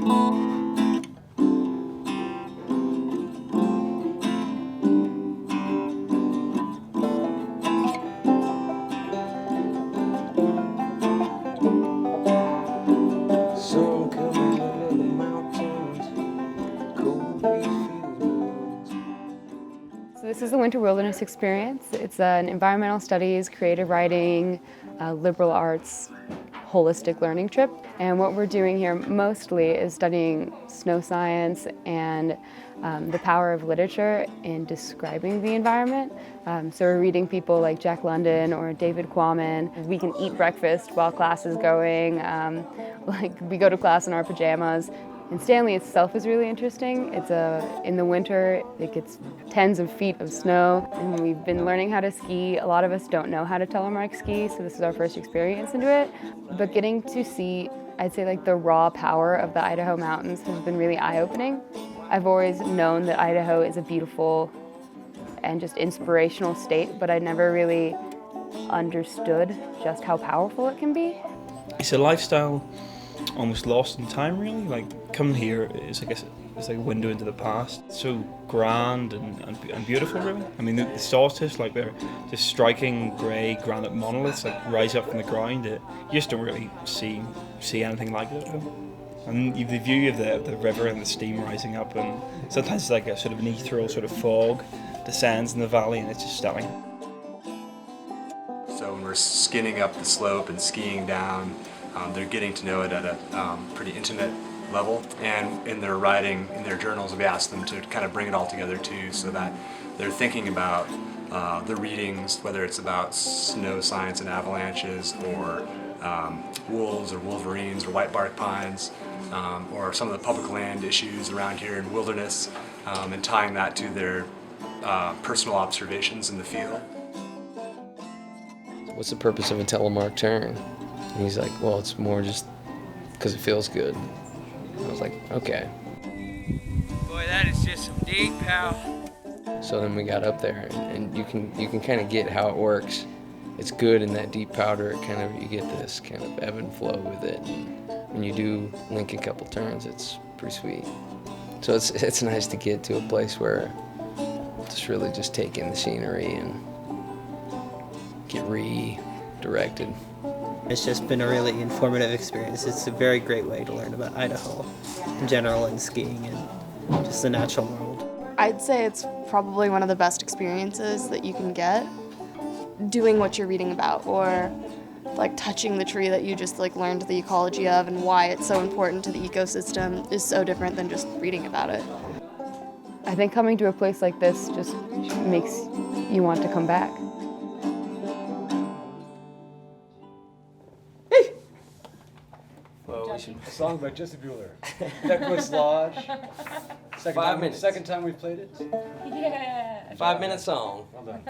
So this is the Winter Wilderness Experience. It's an environmental studies, creative writing, liberal arts, holistic learning trip. And what we're doing here mostly is studying snow science and the power of literature in describing the environment. So we're reading people like Jack London or David Quammen. We can eat breakfast while class is going. Like we go to class in our pajamas. And Stanley itself is really interesting. It's in the winter, it gets tens of feet of snow, and we've been learning how to ski. A lot of us don't know how to telemark ski, so this is our first experience into it. But getting to see, I'd say, like the raw power of the Idaho mountains has been really eye-opening. I've always known that Idaho is a beautiful and just inspirational state, but I never really understood just how powerful it can be. It's a lifestyle almost lost in time, really. Like coming here is, I guess, it's like a window into the past. It's so grand and beautiful, really. I mean, the Sawtooth, like they're just striking grey granite monoliths, like rise up from the ground. You just don't really see anything like it. And the view of the river and the steam rising up, and sometimes it's like a sort of an ethereal sort of fog descends in the valley, and it's just stunning. So when we're skinning up the slope and skiing down, they're getting to know it at a pretty intimate level, and in their writing, in their journals, we ask them to kind of bring it all together too, so that they're thinking about the readings, whether it's about snow science and avalanches, or wolves or wolverines or white bark pines, or some of the public land issues around here in wilderness, and tying that to their personal observations in the field. What's the purpose of a telemark turn? And he's like, well, it's more just because it feels good. I was like, okay. Boy, that is just some deep, pal. So then we got up there, and you can kind of get how it works. It's good in that deep powder. You get this kind of ebb and flow with it. And when you do link a couple turns, it's pretty sweet. So it's nice to get to a place where just really just take in the scenery and get redirected. It's just been a really informative experience. It's a very great way to learn about Idaho in general, and skiing and just the natural world. I'd say it's probably one of the best experiences that you can get, doing what you're reading about, or like touching the tree that you just like learned the ecology of and why it's so important to the ecosystem is so different than just reading about it. I think coming to a place like this just makes you want to come back. A song by Jesse Bueller. Necklace Lodge. Second time we've played it. Yeah. 5-minute song. Well done.